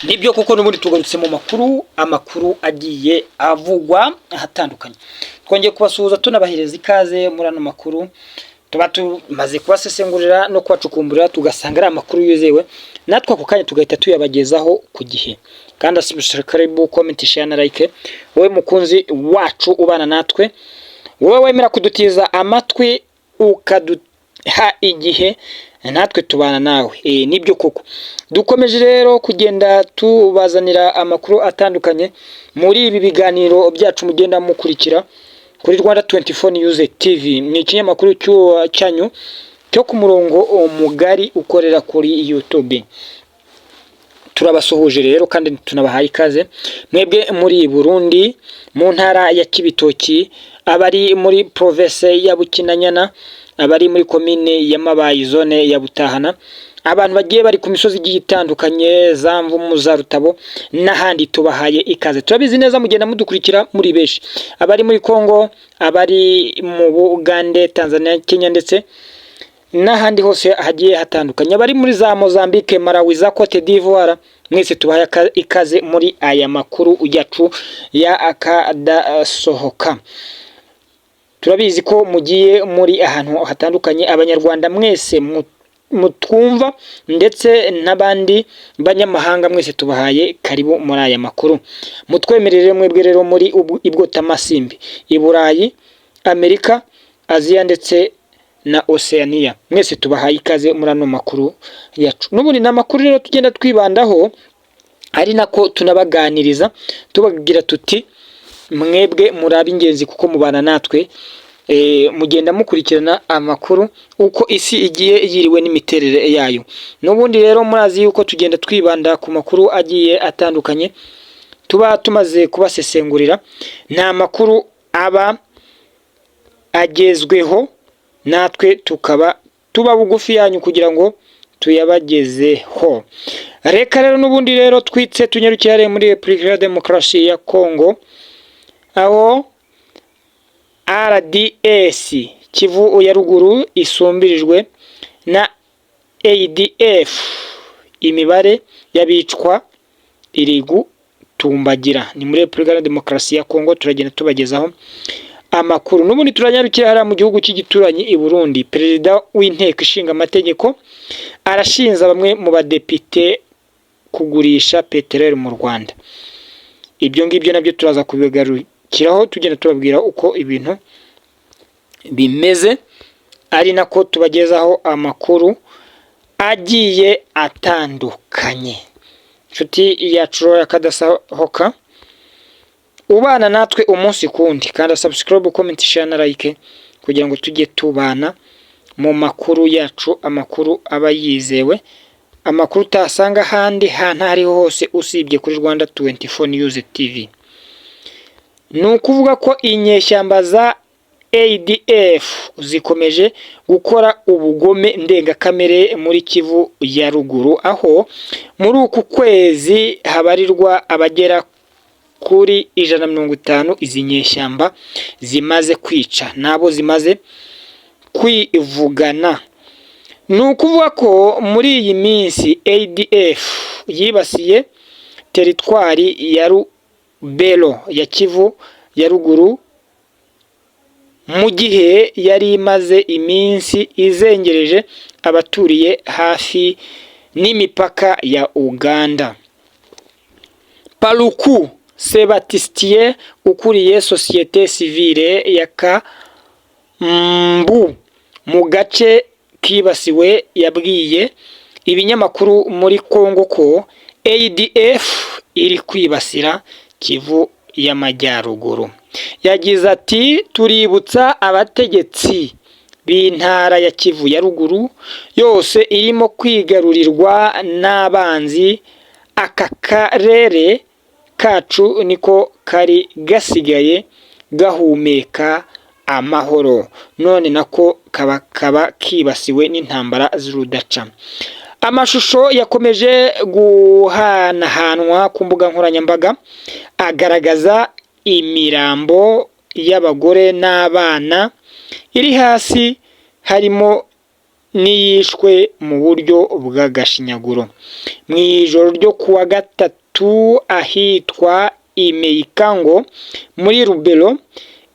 nibyo kuko n'ubundi tugarutse mu amakuru agiye avugwa ahatandukanye. Twongeye kubasuhuza tunabahereza ikaze muri ano makuru, tuba tumaze kubasesengurira no kubacukumburira tugasanga ari amakuru yuzewe, natwe ako kanya tugahita tuyabagezaho ku gihe. Kandi subscribe, comment, share na like, wowe mukunzi wacu ubana natwe, wowe wemera kudutiza amatwi ukaduha igihe, natwe tubana nawe. Nibyo koko dukomeje rero kugenda tubazanira amakuru atandukanye muri ibi biganiro byacu mugenda mukurikira kuri Rwanda 24 News TV. Ni ikinyamakuru cyanyu cyo ku murongo mugari ukorera kuri YouTube. Turabasuhuje rero kandi tunabahaye ikaze mwebwe muri Burundi, mu ntara ya Kibitoki, abari muri province ya Bukinanyana, abari muri commune ya Mabayi, zone ya Butahana, abantu bagiye bari ku misozi igiye itandukanye, Zamvu, Muzarutabo n'ahandi, tubahaye ikaze. Turabizi neza mugenda mudukurikira muri beshi, abari muri Kongo, abari mu Bugande, Tanzania, Kenya ndetse n'ahandi hose hagiye hatandukanye, abari muri za Mozambique, Malawi, za Cote d'Ivoire, mwese tubahaye ikaze muri aya makuru yacu ya akadasohoka. Turabizi ko mugiye muri ahantu hatandukanye, abanyarwanda mwese mutwumva ndetse n'abandi banyamahanga mwese tubahaye karibu muri aya makuru. Mutwemerere mwebwe rero muri ibwotamasimbi, i Burayi, Amerika, Aziya ndetse na Oceania, mwese tubahaye ikaze muri ano makuru yacu. N'ubundi n'amakuru rero tugenda twibandaho, ari nako tunabaganiriza tubagira tuti mwebwe murabe ingenzi kuko mubana natwe, mugenda mukurikirana amakuru uko isi igiye yiriwe n'imiterere yayo. N'ubundi rero murazi yuko tugenda twibanda ku makuru agiye atandukanye, tuba tumaze kubasesengurira. Nta makuru aba agezweho, natwe tukaba tuba bugufi yanyu kugira ngo tuyabagezeho. Reka rero n'ubundi rero twitse tunyarukire muri Republika ya Demokarasi ya Kongo, aho RDS Kivu ya ruguru isumbirijwe na ADF. Imibare y'abicwa iri gutumbagira. Ni muri Republika ya Demokarasi ya Kongo, turagenda tubagezaho amakuru. N'ubundi turanyarukira hara mu gihugu cy'igituranyi i Burundi. Perezida w'inteko ishinga amategeko arashinza bamwe mu badepite kugurisha peteroli mu Rwanda. Ibyo ngibyo nabyo turaza kubigarukiraho tugenda tubabwira uko ibintu bimeze, ari nako tubagezaho amakuru agiye atandukanye. Inshuti yacu yakadasohoka, ubana natwe umunsi kundi, kandi subscribe, comment, share na like kugira ngo tujye tubana mu makuru yacu, amakuru aba yizewe, amakuru utasanga handi hantu hariho hose usibye kuri Rwanda 24 News TV. Nukuvuga ko inyeshyamba za ADF zikomeje gukora ubugome ndengakamere muri Kivu ya ruguru, aho muri uku kwezi habarirwa abagera kuri 150 izi nyeshyamba zimaze kwica, nabo zimaze kwivugana. Nukuvuga ko muri iyi minsi ADF yibasiye teritwari ya Rubero ya Kivu ya ruguru, mu gihe yari imaze iminsi izengereje abaturiye hafi n'imipaka ya Uganda. Paluku Sebastien ukuriye societe civile ya Kambu mu gace kibasiwe yabwiye ibinyamakuru muri Kongo ko ADF iri kwibasira Kivu y'amajyaruguru. Yagize ati tuributsa abategetsi b'intara ya Kivu ya ruguru yose irimo kwigarurirwa n'abanzi, aka karere kacu niko kari gasigaye gahumeka amahoro, none nako kaba kibasiwe n'intambara z'urudaca. Amashusho yakomeje guhanahanwa ku mbuga nkoranyambaga agaragaza imirambo y'abagore n'abana iri hasi, harimo n'iyishwe mu buryo bw'agashinyaguro mu ijoro ryo kuwa gatatu ahitwa Imeikango muri Lubero.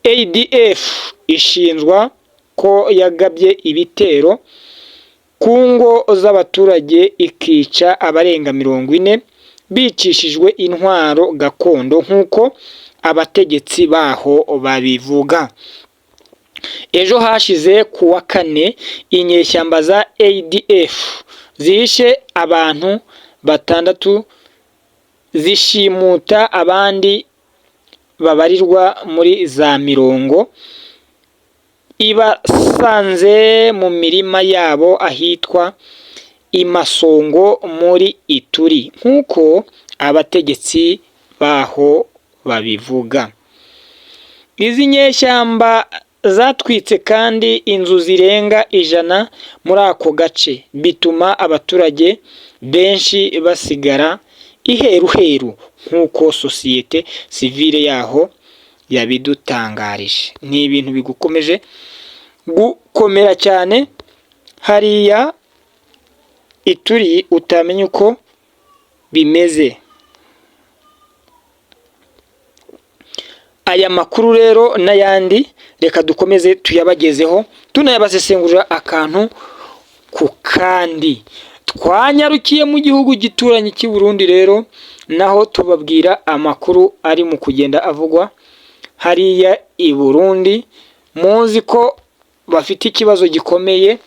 ADF ishinjwa ko yagabye ibitero ku ngo z'abaturage ikica abarenga 40 bicishijwe intwaro gakondo nk'uko abategetsi baho babivuga. Ejo hashize kuwa kane inyeshyamba za ADF zishe abantu 6 zishimuta abandi babarirwa muri za 40 ibasanze mu mirima yabo ahitwa Imasongo muri Ituri nk'uko abategetsi baho babivuga. Izi nyeshyamba zatwitse kandi inzu zirenga 100 muri ako gace bituma abaturage benshi basigara iheruheru nk'uko sosiyete sivile yaho yabidutangarije. Ni ibintu bigukomeje gukomera cyane hariya Ituri utamenya uko bimeze. Aya makuru rero n'ayandi reka dukomeze tuyabagezeho tunayabasesengurira akantu ku kandi. Twanyarukiye mu gihugu gituranye cy'i Burundi rero naho tubabwira amakuru ari mu kugenda avugwa hariya i Burundi. Muzi ko bafite ikibazo gikomeye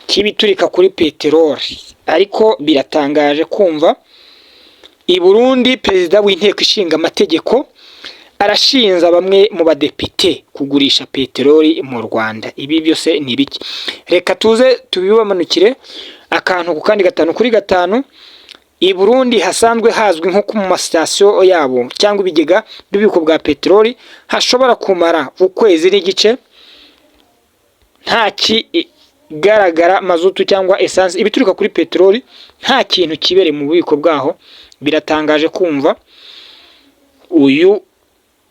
kibiturika kuri peteroli, ariko biratangaje kumva i Burundi perezida w'inteko ishinga amategeko arashinza bamwe mu badepite kugurisha peteroli mu Rwanda. Ibi byose ni biki? Reka tuze tubibamanukire akantu ku kandi 5 kuri 5. I Burundi hasanzwe hazwi nko ku masitasiyo yabo cyangwa ibigega by'ububiko bwa peteroli hashobora kumara ukwezi n'igice nta kigaragara mazutu cyangwa essence ibiturika kuri peteroli, nta kintu kibere mu bubiko bwaho. Biratangaje kumva uyu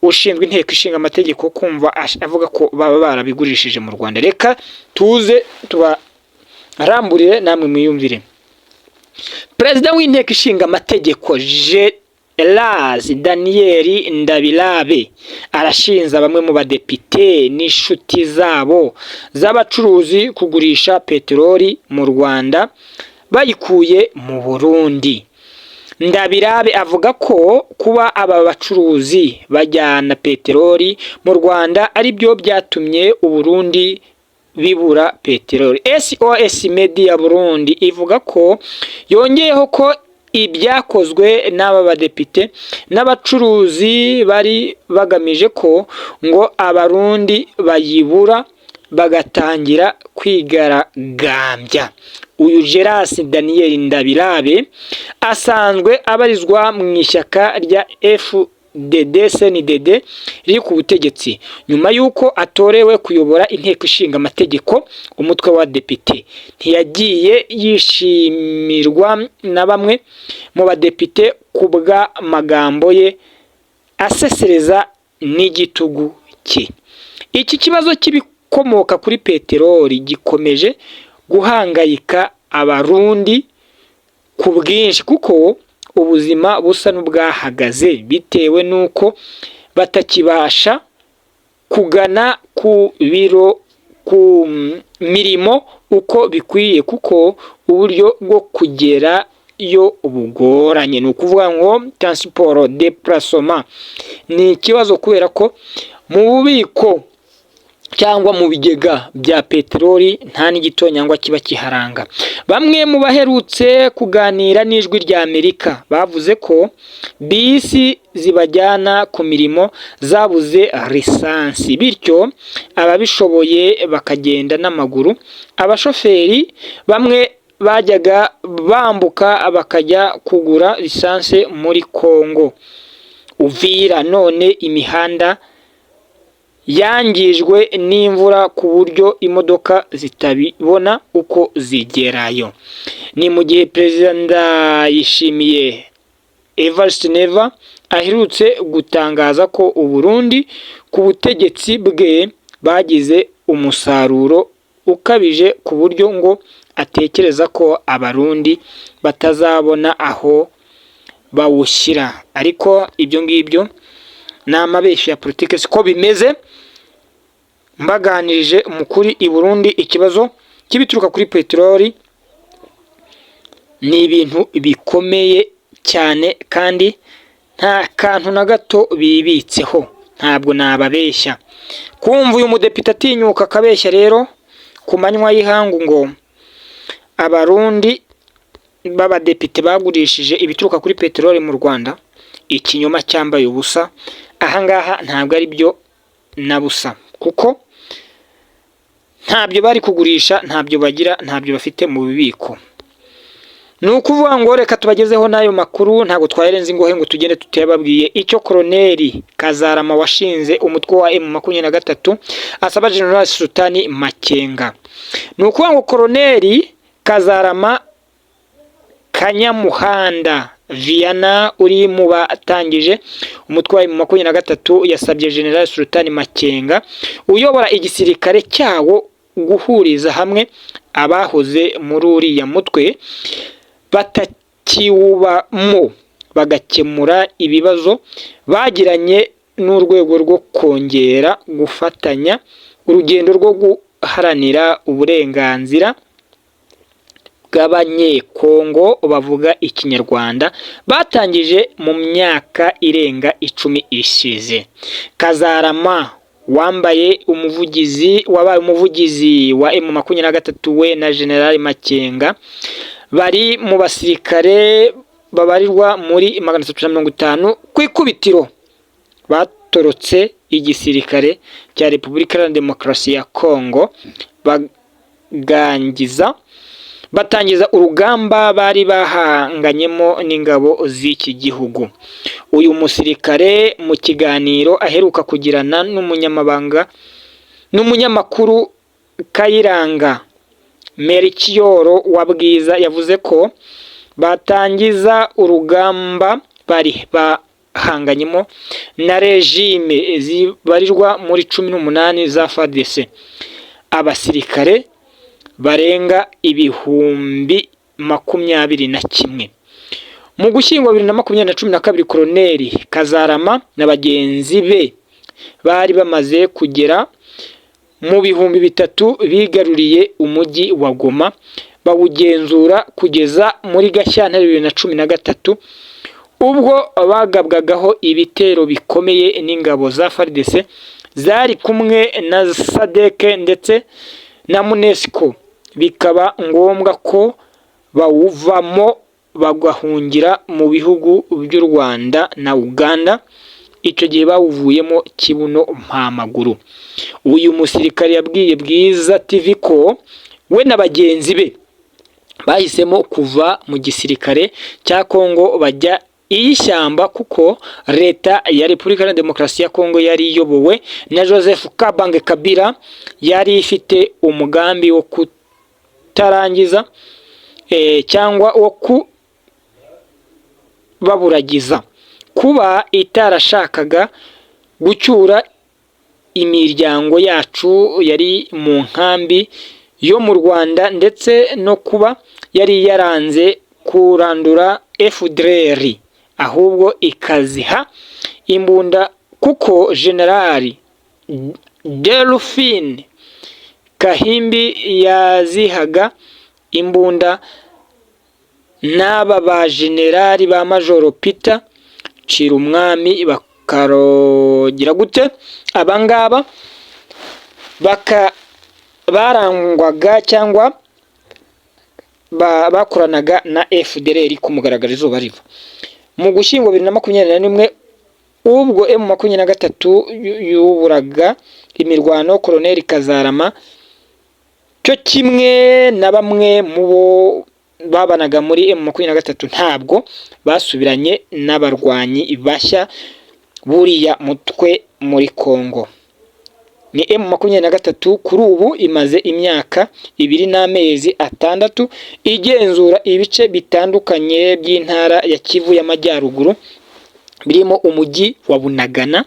ushinzwe inteko ishinga amategeko kumva avuga ko baba barabigurishije mu Rwanda. Reka tuze tubaramburire namwe mwiyumvire. Perezida w'inteko ishinga amategeko Gerard Daniel Ndabirabe arashinza bamwe mu badepite n'inshuti zabo z'abacuruzi kugurisha peteroli mu Rwanda bayikuye mu Burundi. Ndabirabe avuga ko kuba aba bacuruzi bajyana peteroli mu Rwanda ari byo byatumye u Burundi bibura peteroli. SOS Media Burundi ivuga ko yongeyeho ko ibyakozwe n'aba badepite n'abacuruzi bari bagamije ko ngo abarundi bayibura bagatangira kwigaragambya. Uyu Gerard Daniel Ndabirabe asanzwe abarizwa mu ishyaka rya FDD-CNDD riri ku butegetsi nyuma y'uko atorewe kuyobora inteko ishinga amategeko umutwe wa depite. Ntiyagiye yishimirwa na bamwe mu badepite kubwa magambo ye asesereza n'igitugu cye. Iki kibazo kibikomoka kuri peteroli gikomeje guhangayika abarundi ku bwinshi kuko ubuzima busa n'ubwahagaze bitewe nuko batakibasha kugana ku biro ku mirimo uko bikwiye kuko uburyo bwo kugera yo bugoranye. Ni ukuvuga ngo transport déplacement ni ikibazo kubera ko mu bubiko cyangwa mu bigega bya peteroli nta n'igitonyangwa kiba kiharanga. Bamwe mu baherutse kuganira n'ijwi rya Amerika bavuze ko bisi zibajyana ku mirimo zabuze lisansi, bityo ababishoboye bakagenda n'amaguru. Abashoferi bamwe bajyaga bambuka bakajya kugura lisansi muri Kongo Uvira. None imihanda yangijwe n'imvura ku buryo imodoka zitabibona uko zigerayo. Ni mu gihe Perezida Ndayishimiye Evariste Neva aherutse gutangaza ko u Burundi ku butegetsi bwe bagize umusaruro ukabije ku buryo ngo atekereza ko abarundi batazabona aho bawushyira, ariko ibyo ngibyo ni amabeshyo ya politiki, siko bimeze. Mbaganirije mukuri, i Burundi ikibazo cy'ibituruka kuri peteroli ni ibintu bikomeye cyane, kandi nta kantu na gato bibitseho, ntabwo nababeshya. Kumva uyu mudepite atinyuka akabeshya rero ku manywa y'ihangu ngo abarundi b'abadepite bagurishije ibituruka kuri peteroli mu Rwanda, ikinyoma cyambaye ubusa. Ahangaha ntabwo ari byo na busa, kuko ntabyo bari kugurisha, ntabyo bagira, ntabyo bafite mu bubiko. Ni ukuvuga ngo reka tubagezeho n'ayo makuru, ntabwo twaherenze ingohe ngo tugende tutebabwiye icyo Koloneli Kazarama washinze umutwe wa M23 asaba General Sultani Makenga. Ni ukuvuga ngo Koloneli Kazarama Kanyamuhanda Viana uri mu batangije umutwe wa M23 yasabye General Sultani Makenga uyobora igisirikare cyawo guhuriza hamwe abahoze muri uriya mutwe batakiwubamo, bagakemura ibibazo bagiranye n'urwego rwo kongera gufatanya urugendo rwo guharanira uburenganzira bw'abanyekongo bavuga ikinyarwanda batangije mu myaka irenga 10 ishize. Kazarama wabaye umuvugizi wa M23 we na General Makenga bari mu basirikare babarirwa muri 350 ku ikubitiro batorotse igisirikare cya Repubulika ya Demokarasi ya Kongo batangiza urugamba bari bahanganyemo n'ingabo z'iki gihugu. Uyu musirikare mu kiganiro aheruka kugirana n'umunyamakuru Kayiranga Melchior wa Bwiza yavuze ko batangiza urugamba bari bahanganyemo na regime zibarirwa muri 18 za FARDC, abasirikare barenga 21,000. Mu Gushyingo 2022 Koloneli Kazarama na bagenzi be bari bamaze kugera mu 3,000 bigaruriye umujyi wa Goma, bawugenzura kugeza muri Gashyantare 2013 ubwo bagabwagaho ibitero bikomeye n'ingabo za FARDC zari kumwe na SADC ndetse na MONUSCO. Bikaba ngombwa ko bawuvamo bagahungira mu bihugu by'u Rwanda na Uganda. Icyo gihe bawuvuyemo kibuno mpamaguru. Uyu musirikare yabwiye Bwiza TV ko we na bagenzi be bahisemo kuva mu gisirikare cya Kongo bajya iyishyamba, kuko leta ya Repubulika ya Demokarasi ya Kongo yari iyobowe na Joseph Kabange Kabila yari ifite umugambi wo kutarangiza cyangwa wo kubaburagiza, kuba itarashakaga gucyura imiryango yacu yari mu nkambi yo mu Rwanda, ndetse no kuba yari yaranze kurandura FDLR, ahubwo ikaziha imbunda, kuko Generali Delphine Kahimbi yazihaga imbunda n'aba ba generali ba Majoro Peter Cirumwami bakarogira gute. Abangaba barangwaga cyangwa bakoranaga na FDLR ku mugaragaro izuba riva. Mu Gushyingo 2021 ubwo M23 yuburaga imirwano, Koloneli Kazarama cyo kimwe na bamwe mu bo babanaga muri M23 ntabwo basubiranye n'abarwanyi bashya buriya mutwe muri Kongo. Ni M23 kuri ubu imaze imyaka 2 n'amezi 6 igenzura ibice bitandukanye by'intara ya Kivu y'Amajyaruguru birimo umujyi wa Bunagana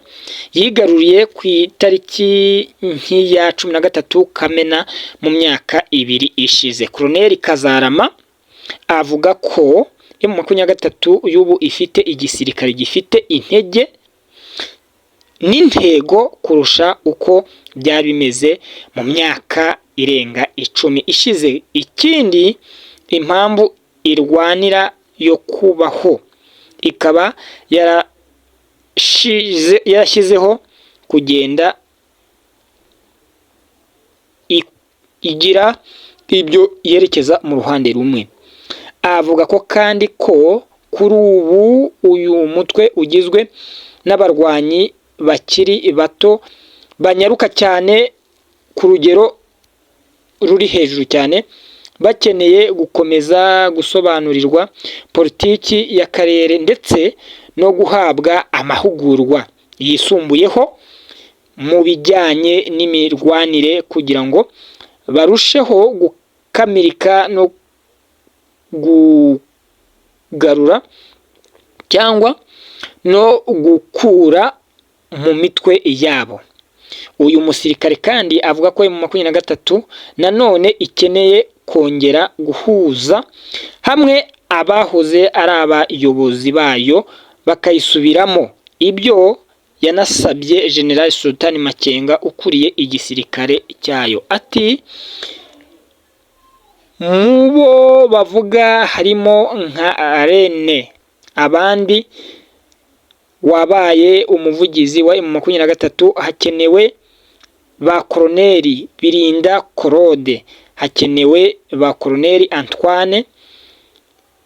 yigaruriye ku itariki nk'iya 13 Kamena mu myaka 2 ishize. Colonel Kazarama avuga ko M23 y'ubu ifite igisirikare gifite intege n'intego kurusha uko byari bimeze mu myaka irenga 10 ishize. Ikindi impamvu irwanira yo kubaho ikaba yarashyizeho kugenda igira ibyo yerekeza mu ruhande rumwe. Avuga ko kandi ko kuri ubu uyu mutwe ugizwe n'abarwanyi bakiri bato banyaruka cyane ku rugero ruri hejuru cyane, bakeneye gukomeza gusobanurirwa politiki y'akarere ndetse no guhabwa amahugurwa yisumbuyeho mu bijyanye n'imirwanire kugira ngo barusheho gukamirika no kugarura cyangwa no gukura mu mitwe yabo. Uyu musirikare kandi avuga ko M23 nanone ikeneye kongera guhuza hamwe abahoze ari abayobozi bayo bakayisubiramo. Ibyo yanasabye General Sultan Makenga ukuriye igisirikare cyayo. Ati mubo bavuga harimo nka Rene abandi wabaye umuvugizi wa M23, hakenewe ba Colonel Birinda Claude, hakenewe ba Colonel Antoine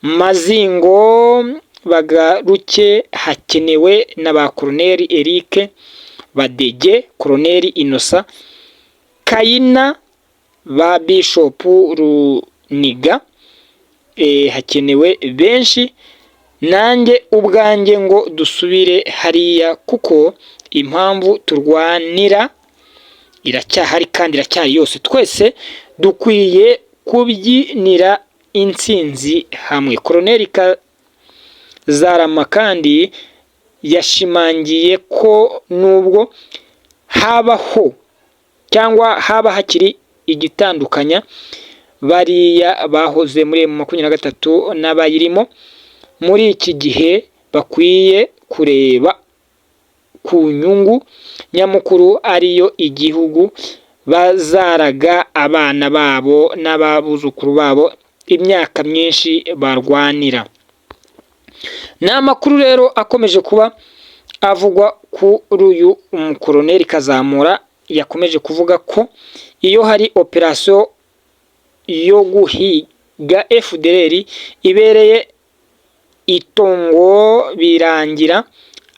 Mazingo Bagaruke, hakenewe na ba Colonel Eric Badege, Colonel Innocent Kayina, ba Bishop Runiga, hakenewe benshi. Nanjye ubwanjye ngo dusubire hariya kuko impamvu turwanira iracyahari kandi iracyari yose. Twese dukwiye kubyinira intsinzi hamwe. Colonel Kazarama kandi yashimangiye ko nubwo habaho cyangwa haba hakiri igitandukanya bariya bahoze muri M23 n'abayirimo, muri iki gihe bakwiye kureba ku nyungu nyamukuru ariyo igihugu bazaraga abana babo n'ababuzukuru babo imyaka myinshi barwanira. N'amakuru rero akomeje kuba avugwa kuri uyu Colonel Kazamura, yakomeje kuvuga ko iyo hari operation yo guhiga FDLR ibereye itongo birangira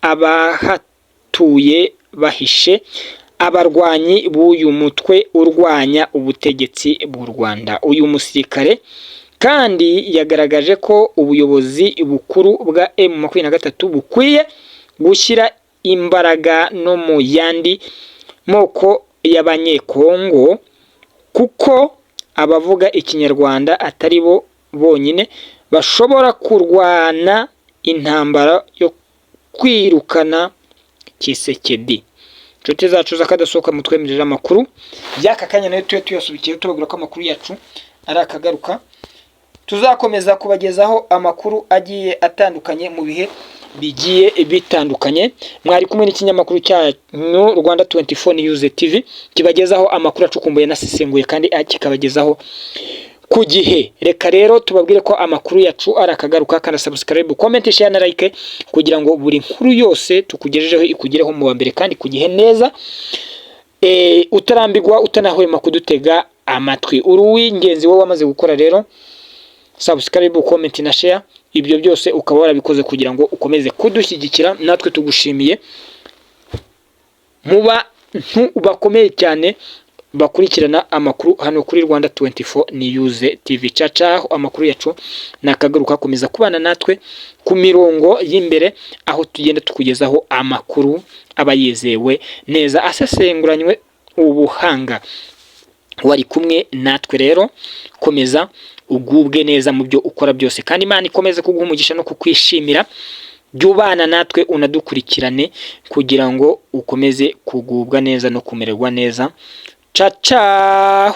abahatuye bahishe abarwanyi b'uyu mutwe urwanya ubutegetsi bw'u Rwanda. Uyu musirikare kandi yagaragaje ko ubuyobozi bukuru bwa M23 bukwiye gushyira imbaraga no mu yandi moko y'abanyekongo kuko abavuga ikinyarwanda atari bo bonyine bashobora kurwana intambara yo kwirukana Kisekedi. Inshuti zacu zakadasohoka mutwemerera amakuru by'aka kanya nayo tuyasubikiye tubagura ko amakuru yacu ari akagaruka. Tuzakomeza kubagezaho amakuru agiye atandukanye mu bihe bigiye bitandukanye. Mwari kumwe n'ikinyamakuru cyanyu Rwanda 24 News TV kibagezaho amakuru acukumbuye nasesenguye kandi kikabagezaho ku gihe. Reka rero tubabwire ko amakuru yacu ari akagaruka, kandi subscribe, comment, share na like kugira ngo buri nkuru yose tukugejejeho ikugereho mu wa mbere kandi ku gihe neza, utarambirwa utanahwema kudutega amatwi. Uruwingenzi wowe wamaze gukora rero subscribe, comment na share, ibyo byose ukaba warabikoze kugira ngo ukomeze kudushyigikira, natwe tugushimiye. Muba bakomeye cyane bakurikirana amakuru hano kuri Rwanda 24 News TV. Caca amakuru yacu nakagaruka komeza kubana natwe ku mirongo y'imbere, aho tugenda tukugezaho amakuru abayizewe neza asesenguranywe ubuhanga. Wari kumwe natwe rero, komeza ugubwe neza mu byo ukora byose, kandi Imana ikomeze kuguha umugisha no kukwishimira. jya ubana natwe unadukurikirane kugira ngo ukomeze kugubwa neza no kumererwa neza. Ciao ciao.